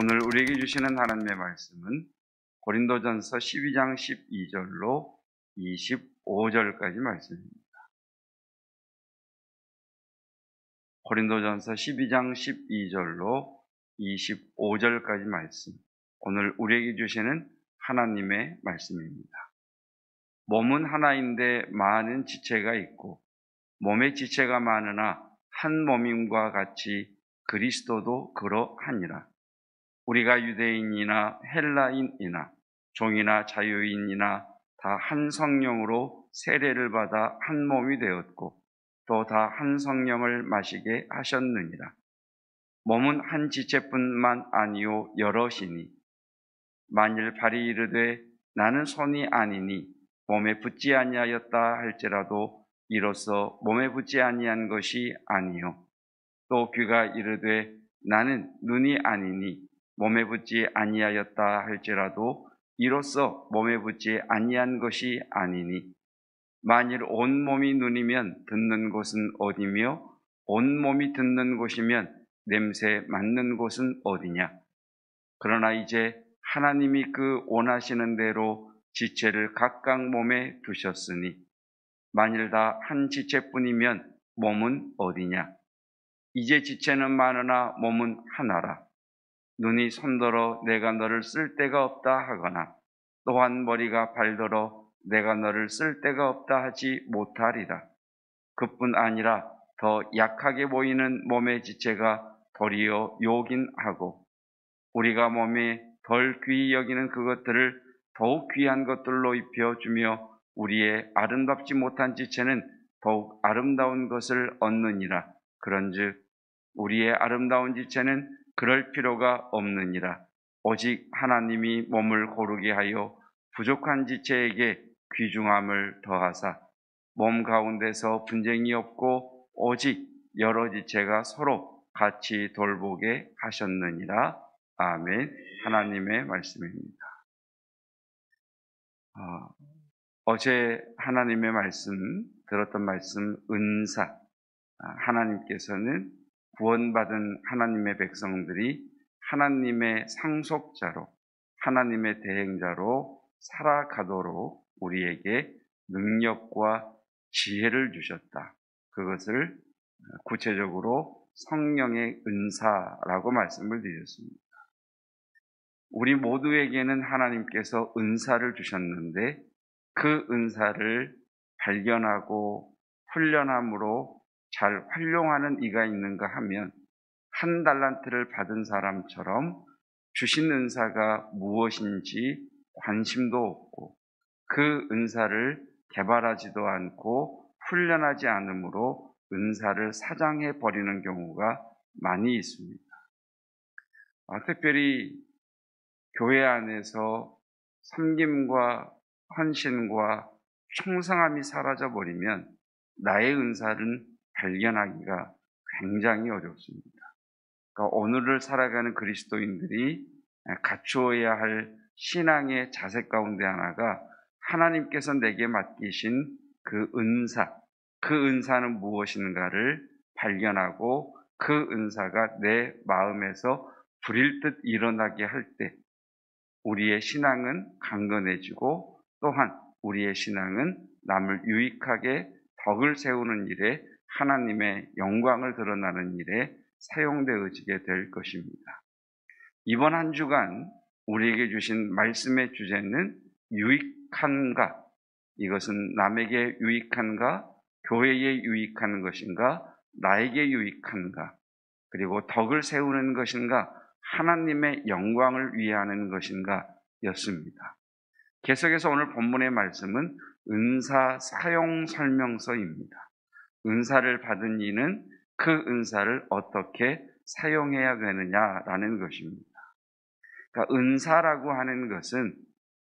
오늘 우리에게 주시는 하나님의 말씀은 고린도전서 12장 12절로 25절까지 말씀입니다. 고린도전서 12장 12절로 25절까지 말씀, 오늘 우리에게 주시는 하나님의 말씀입니다. 몸은 하나인데 많은 지체가 있고 몸의 지체가 많으나 한 몸임과 같이 그리스도도 그러하니라. 우리가 유대인이나 헬라인이나 종이나 자유인이나 다 한 성령으로 세례를 받아 한 몸이 되었고 또 다 한 성령을 마시게 하셨느니라. 몸은 한 지체뿐만 아니요 여럿이니 만일 발이 이르되 나는 손이 아니니 몸에 붙지 아니하였다 할지라도 이로써 몸에 붙지 아니한 것이 아니요 또 귀가 이르되 나는 눈이 아니니 몸에 붙지 아니하였다 할지라도 이로써 몸에 붙지 아니한 것이 아니니 만일 온 몸이 눈이면 듣는 곳은 어디며 온 몸이 듣는 곳이면 냄새 맡는 곳은 어디냐. 그러나 이제 하나님이 그 원하시는 대로 지체를 각각 몸에 두셨으니 만일 다 한 지체뿐이면 몸은 어디냐. 이제 지체는 많으나 몸은 하나라. 눈이 손들어 내가 너를 쓸 데가 없다 하거나 또한 머리가 발들어 내가 너를 쓸 데가 없다 하지 못하리라. 그뿐 아니라 더 약하게 보이는 몸의 지체가 도리어 요긴하고 우리가 몸에 덜 귀히 여기는 그것들을 더욱 귀한 것들로 입혀주며 우리의 아름답지 못한 지체는 더욱 아름다운 것을 얻느니라. 그런즉 우리의 아름다운 지체는 그럴 필요가 없느니라. 오직 하나님이 몸을 고르게 하여 부족한 지체에게 귀중함을 더하사 몸 가운데서 분쟁이 없고 오직 여러 지체가 서로 같이 돌보게 하셨느니라. 아멘. 하나님의 말씀입니다. 어제 하나님의 말씀, 들었던 말씀, 은사. 하나님께서는 구원받은 하나님의 백성들이 하나님의 상속자로, 하나님의 대행자로 살아가도록 우리에게 능력과 지혜를 주셨다. 그것을 구체적으로 성령의 은사라고 말씀을 드렸습니다. 우리 모두에게는 하나님께서 은사를 주셨는데 그 은사를 발견하고 훈련함으로 잘 활용하는 이가 있는가 하면 한 달란트를 받은 사람처럼 주신 은사가 무엇인지 관심도 없고 그 은사를 개발하지도 않고 훈련하지 않으므로 은사를 사장해 버리는 경우가 많이 있습니다. 특별히 교회 안에서 섬김과 헌신과 충성함이 사라져 버리면 나의 은사는 발견하기가 굉장히 어렵습니다. 그러니까 오늘을 살아가는 그리스도인들이 갖추어야 할 신앙의 자세 가운데 하나가 하나님께서 내게 맡기신 그 은사, 그 은사는 무엇인가를 발견하고 그 은사가 내 마음에서 불일 듯 일어나게 할 때 우리의 신앙은 강건해지고 또한 우리의 신앙은 남을 유익하게 덕을 세우는 일에 하나님의 영광을 드러나는 일에 사용되어지게 될 것입니다. 이번 한 주간 우리에게 주신 말씀의 주제는 유익한가? 이것은 남에게 유익한가? 교회에 유익한 것인가? 나에게 유익한가? 그리고 덕을 세우는 것인가? 하나님의 영광을 위해 하는 것인가? 였습니다. 계속해서 오늘 본문의 말씀은 은사 사용 설명서입니다. 은사를 받은 이는 그 은사를 어떻게 사용해야 되느냐라는 것입니다. 그러니까 은사라고 하는 것은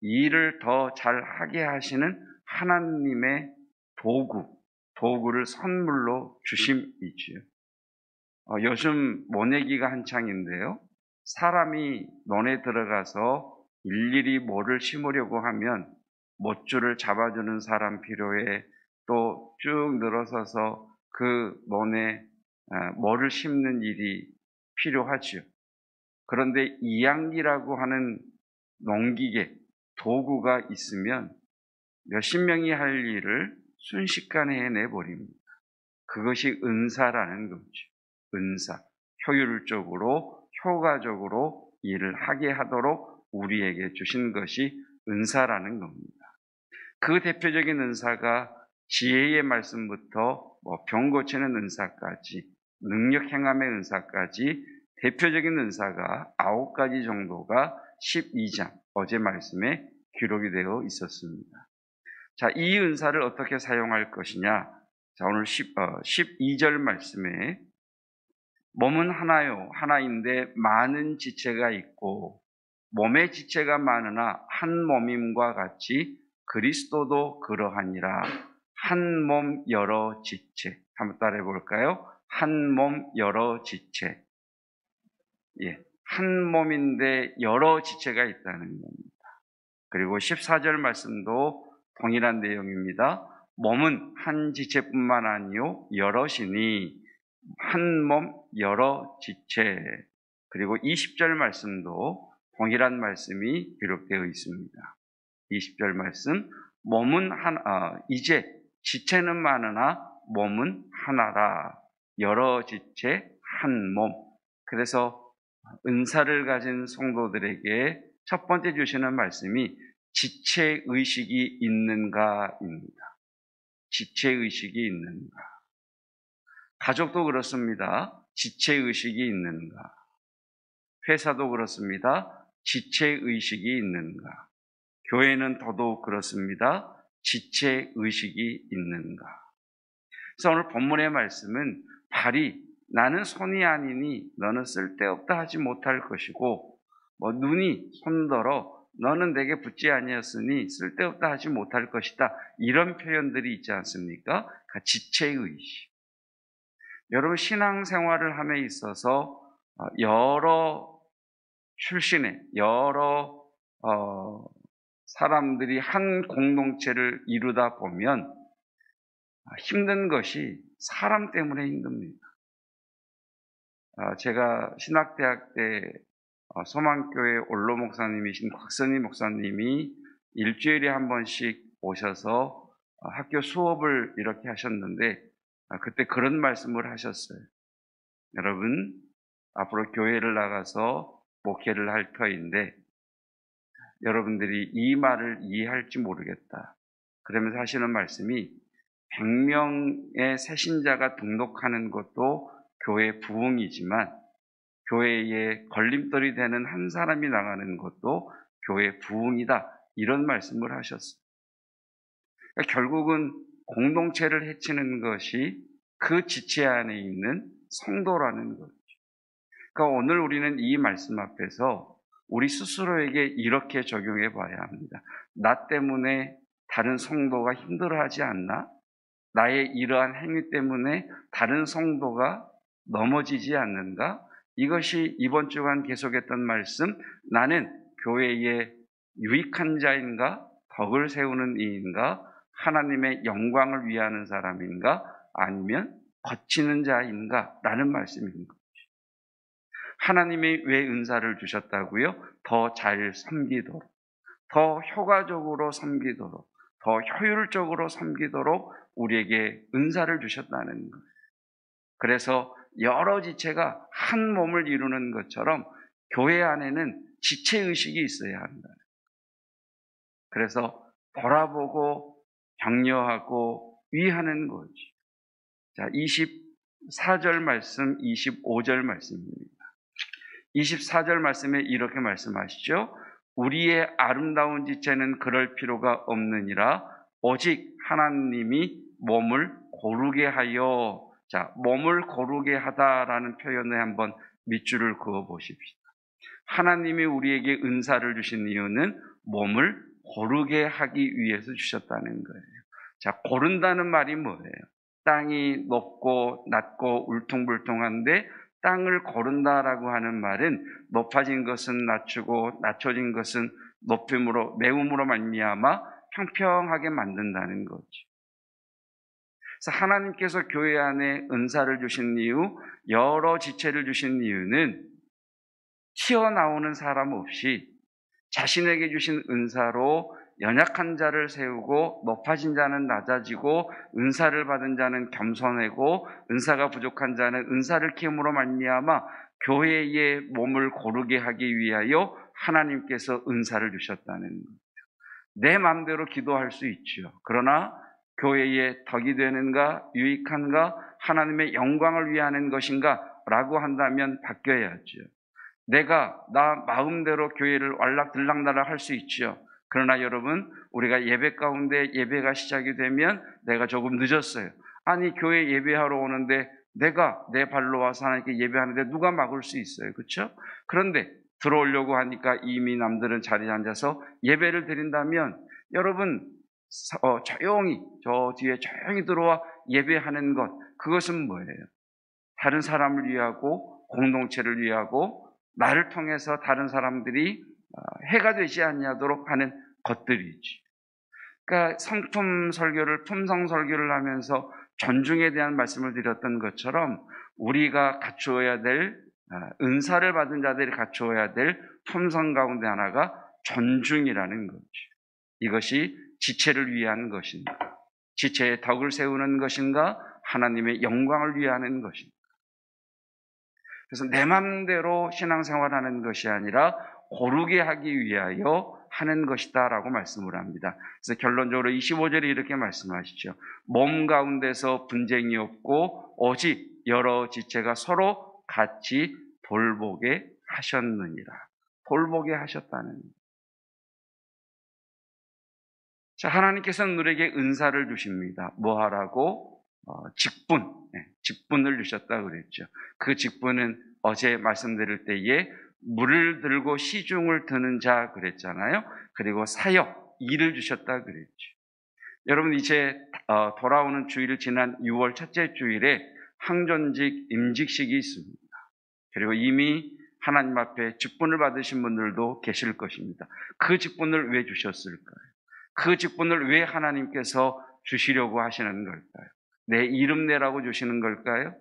일을 더 잘하게 하시는 하나님의 도구를 선물로 주심이지요. 요즘 모내기가 한창인데요. 사람이 논에 들어가서 일일이 모를 심으려고 하면 못줄을 잡아주는 사람 필요해, 또 쭉 늘어서서 그 논에 모를 심는 일이 필요하지요. 그런데 이양기라고 하는 농기계, 도구가 있으면 몇십 명이 할 일을 순식간에 해내버립니다. 그것이 은사라는 거죠. 은사. 효율적으로, 효과적으로 일을 하게 하도록 우리에게 주신 것이 은사라는 겁니다. 그 대표적인 은사가 지혜의 말씀부터 병 고치는 은사까지, 능력 행함의 은사까지 대표적인 은사가 9가지 정도가 12장, 어제 말씀에 기록이 되어 있었습니다. 자, 이 은사를 어떻게 사용할 것이냐? 자, 오늘 12절 말씀에 몸은 하나요, 하나인데 많은 지체가 있고 몸의 지체가 많으나 한 몸임과 같이 그리스도도 그러하니라. 한 몸 여러 지체. 한번 따라해 볼까요? 한 몸 여러 지체. 예, 한 몸인데 여러 지체가 있다는 겁니다. 그리고 14절 말씀도 동일한 내용입니다. 몸은 한 지체뿐만 아니요 여럿이니 한 몸 여러 지체. 그리고 20절 말씀도 동일한 말씀이 기록되어 있습니다. 20절 말씀, 몸은 이제 지체는 많으나 몸은 하나라. 여러 지체 한 몸. 그래서 은사를 가진 성도들에게 첫 번째 주시는 말씀이 지체의식이 있는가입니다. 지체의식이 있는가. 가족도 그렇습니다. 지체의식이 있는가. 회사도 그렇습니다. 지체의식이 있는가. 교회는 더더욱 그렇습니다. 지체의식이 있는가. 그래서 오늘 본문의 말씀은 발이 나는 손이 아니니 너는 쓸데없다 하지 못할 것이고 눈이 손더러 너는 내게 붙지 아니었으니 쓸데없다 하지 못할 것이다. 이런 표현들이 있지 않습니까? 지체의식. 여러분 신앙생활을 함에 있어서 여러 출신의 여러 사람들이 한 공동체를 이루다 보면 힘든 것이 사람 때문에 힘듭니다. 제가 신학대학 때 소망교회 원로 목사님이신 곽선희 목사님이 일주일에 한 번씩 오셔서 학교 수업을 이렇게 하셨는데 그때 그런 말씀을 하셨어요. 여러분, 앞으로 교회를 나가서 목회를 할 터인데 여러분들이 이 말을 이해할지 모르겠다. 그러면서 하시는 말씀이 100명의 새신자가 등록하는 것도 교회 부흥이지만 교회에 걸림돌이 되는 한 사람이 나가는 것도 교회 부흥이다. 이런 말씀을 하셨어요. 그러니까 결국은 공동체를 해치는 것이 그 지체 안에 있는 성도라는 거죠. 그러니까 오늘 우리는 이 말씀 앞에서 우리 스스로에게 이렇게 적용해 봐야 합니다. 나 때문에 다른 성도가 힘들어하지 않나? 나의 이러한 행위 때문에 다른 성도가 넘어지지 않는가? 이것이 이번 주간 계속했던 말씀, 나는 교회의 유익한 자인가? 덕을 세우는 이인가? 하나님의 영광을 위하는 사람인가? 아니면 거치는 자인가? 라는 말씀입니다. 하나님이 왜 은사를 주셨다고요? 더 잘 섬기도록, 더 효과적으로 섬기도록, 더 효율적으로 섬기도록 우리에게 은사를 주셨다는 거예요. 그래서 여러 지체가 한 몸을 이루는 것처럼 교회 안에는 지체의식이 있어야 한다. 그래서 돌아보고 격려하고 위하는 거지. 자, 24절 말씀, 25절 말씀입니다. 24절 말씀에 이렇게 말씀하시죠. 우리의 아름다운 지체는 그럴 필요가 없느니라. 오직 하나님이 몸을 고르게 하여. 자, 몸을 고르게 하다라는 표현에 한번 밑줄을 그어 보십시다. 하나님이 우리에게 은사를 주신 이유는 몸을 고르게 하기 위해서 주셨다는 거예요. 자, 고른다는 말이 뭐예요? 땅이 높고 낮고 울퉁불퉁한데 땅을 고른다라고 하는 말은 높아진 것은 낮추고 낮춰진 것은 높임으로 매움으로 말미암아 평평하게 만든다는 거죠. 그래서 하나님께서 교회 안에 은사를 주신 이유, 여러 지체를 주신 이유는 튀어나오는 사람 없이 자신에게 주신 은사로 연약한 자를 세우고 높아진 자는 낮아지고 은사를 받은 자는 겸손하고 은사가 부족한 자는 은사를 키움으로 말미암아 교회의 몸을 고르게 하기 위하여 하나님께서 은사를 주셨다는 거예요. 내 마음대로 기도할 수 있죠. 그러나 교회의 덕이 되는가, 유익한가, 하나님의 영광을 위하는 것인가 라고 한다면 바뀌어야죠. 나 마음대로 교회를 왈락들락날락 할 수 있죠. 그러나 여러분, 우리가 예배 가운데 예배가 시작이 되면 내가 조금 늦었어요. 아니, 교회 예배하러 오는데 내가 내 발로 와서 하나님께 예배하는데 누가 막을 수 있어요. 그렇죠? 그런데 들어오려고 하니까 이미 남들은 자리에 앉아서 예배를 드린다면 여러분, 조용히 저 뒤에 조용히 들어와 예배하는 것, 그것은 뭐예요? 다른 사람을 위하고 공동체를 위하고 나를 통해서 다른 사람들이 해가 되지 아니하도록 하는 것들이지. 그러니까 성품 설교를, 품성 설교를 하면서 존중에 대한 말씀을 드렸던 것처럼 우리가 갖추어야 될, 은사를 받은 자들이 갖추어야 될 품성 가운데 하나가 존중이라는 거죠. 이것이 지체를 위한 것인가? 지체의 덕을 세우는 것인가? 하나님의 영광을 위하는 것인가? 그래서 내 맘대로 신앙생활하는 것이 아니라 고르게 하기 위하여 하는 것이다 라고 말씀을 합니다. 그래서 결론적으로 25절에 이렇게 말씀하시죠. 몸 가운데서 분쟁이 없고 오직 여러 지체가 서로 같이 돌보게 하셨느니라. 돌보게 하셨다는 거예요. 자, 하나님께서는 우리에게 은사를 주십니다. 뭐 하라고? 직분을 주셨다고 그랬죠. 그 직분은 어제 말씀드릴 때에 물을 들고 시중을 드는 자 그랬잖아요. 그리고 사역, 일을 주셨다 그랬죠. 여러분, 이제 돌아오는 주일 지난 6월 첫째 주일에 항존직 임직식이 있습니다. 그리고 이미 하나님 앞에 직분을 받으신 분들도 계실 것입니다. 그 직분을 왜 주셨을까요? 그 직분을 왜 하나님께서 주시려고 하시는 걸까요? 내 이름 내라고 주시는 걸까요?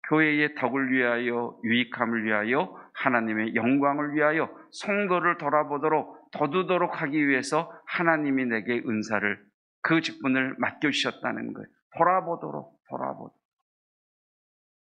교회의 덕을 위하여, 유익함을 위하여, 하나님의 영광을 위하여 성도를 돌아보도록 거두도록 하기 위해서 하나님이 내게 은사를, 그 직분을 맡겨주셨다는 거예요. 돌아보도록.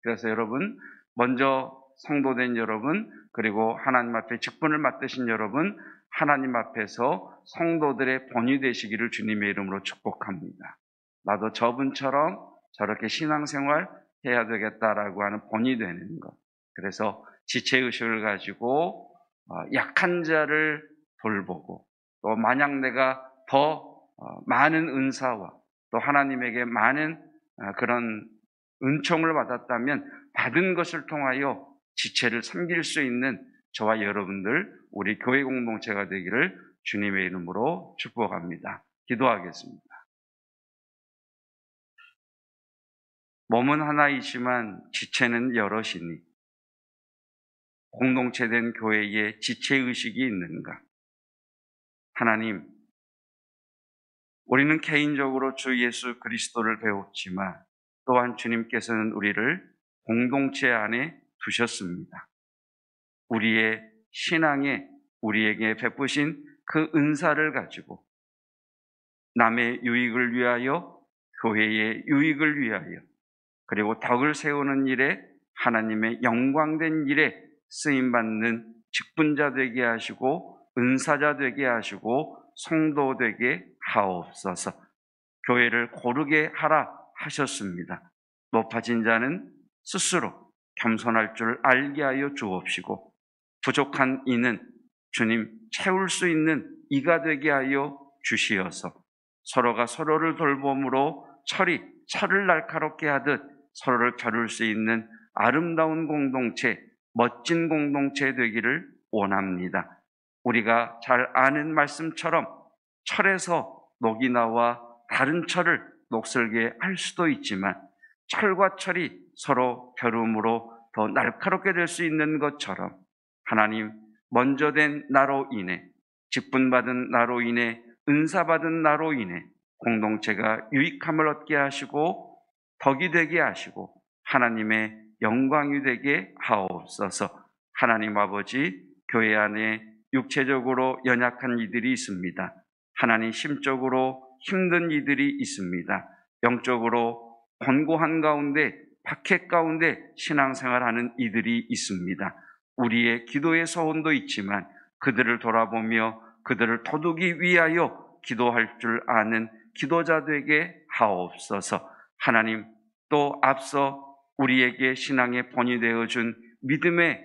그래서 여러분, 먼저 성도된 여러분, 그리고 하나님 앞에 직분을 맡으신 여러분, 하나님 앞에서 성도들의 본이 되시기를 주님의 이름으로 축복합니다. 나도 저분처럼 저렇게 신앙생활 해야 되겠다라고 하는 본이 되는 것. 그래서 지체의식을 가지고 약한 자를 돌보고, 또 만약 내가 더 많은 은사와 또 하나님에게 많은 그런 은총을 받았다면 받은 것을 통하여 지체를 섬길 수 있는 저와 여러분들, 우리 교회 공동체가 되기를 주님의 이름으로 축복합니다. 기도하겠습니다. 몸은 하나이지만 지체는 여럿이니 공동체된 교회에 지체의식이 있는가? 하나님, 우리는 개인적으로 주 예수 그리스도를 배웠지만 또한 주님께서는 우리를 공동체 안에 두셨습니다. 우리의 신앙에 우리에게 베푸신 그 은사를 가지고 남의 유익을 위하여, 교회의 유익을 위하여, 그리고 덕을 세우는 일에, 하나님의 영광된 일에 쓰임받는 직분자 되게 하시고 은사자 되게 하시고 성도 되게 하옵소서. 교회를 고르게 하라 하셨습니다. 높아진 자는 스스로 겸손할 줄 알게 하여 주옵시고 부족한 이는 주님 채울 수 있는 이가 되게 하여 주시어서 서로가 서로를 돌봄으로 철을 날카롭게 하듯 서로를 겨룰 수 있는 아름다운 공동체, 멋진 공동체 되기를 원합니다. 우리가 잘 아는 말씀처럼 철에서 녹이 나와 다른 철을 녹슬게 할 수도 있지만 철과 철이 서로 겨룸으로 더 날카롭게 될 수 있는 것처럼 하나님, 먼저 된 나로 인해, 직분받은 나로 인해, 은사받은 나로 인해 공동체가 유익함을 얻게 하시고 덕이 되게 하시고 하나님의 영광이 되게 하옵소서. 하나님 아버지, 교회 안에 육체적으로 연약한 이들이 있습니다. 하나님, 심적으로 힘든 이들이 있습니다. 영적으로 곤고한 가운데, 박해 가운데 신앙생활하는 이들이 있습니다. 우리의 기도의 소원도 있지만 그들을 돌아보며 그들을 도우기 위하여 기도할 줄 아는 기도자 되게 하옵소서. 하나님, 또 앞서 우리에게 신앙의 본이 되어준 믿음의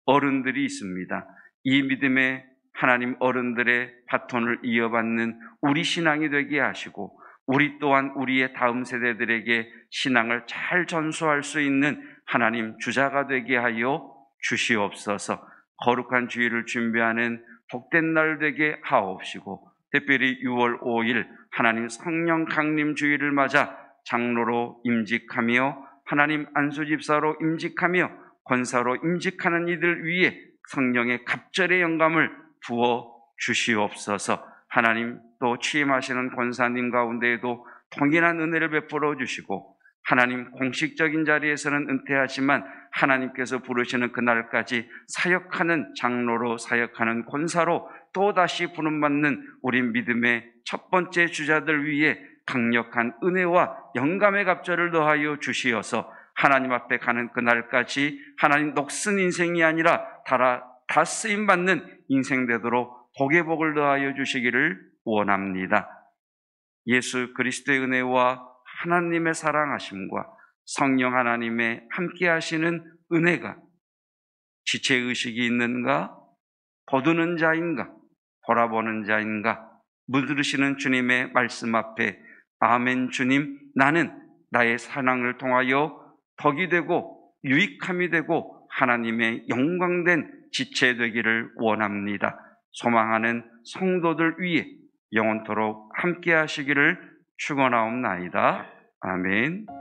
어른들이 있습니다. 이 믿음의 하나님 어른들의 바톤을 이어받는 우리 신앙이 되게 하시고, 우리 또한 우리의 다음 세대들에게 신앙을 잘 전수할 수 있는 하나님 주자가 되게 하여 주시옵소서. 거룩한 주일을 준비하는 복된 날 되게 하옵시고, 특별히 6월 5일 하나님 성령 강림 주일을 맞아 장로로 임직하며 하나님 안수집사로 임직하며 권사로 임직하는 이들 위에 성령의 갑절의 영감을 부어 주시옵소서. 하나님, 또 취임하시는 권사님 가운데에도 통일한 은혜를 베풀어 주시고, 하나님 공식적인 자리에서는 은퇴하지만 하나님께서 부르시는 그날까지 사역하는 장로로, 사역하는 권사로 또다시 부름받는 우리 믿음의 첫 번째 주자들 위에 강력한 은혜와 영감의 갑절을 더하여 주시어서 하나님 앞에 가는 그날까지 하나님 녹슨 인생이 아니라 다 쓰임받는 인생 되도록 복의 복을 더하여 주시기를 원합니다. 예수 그리스도의 은혜와 하나님의 사랑하심과 성령 하나님의 함께 하시는 은혜가, 지체의식이 있는가, 거두는 자인가, 돌아보는 자인가, 물들으시는 주님의 말씀 앞에 아멘 주님, 나는 나의 사랑을 통하여 덕이 되고 유익함이 되고 하나님의 영광된 지체 되기를 원합니다. 소망하는 성도들 위에 영원토록 함께 하시기를 축원하옵나이다. 아멘.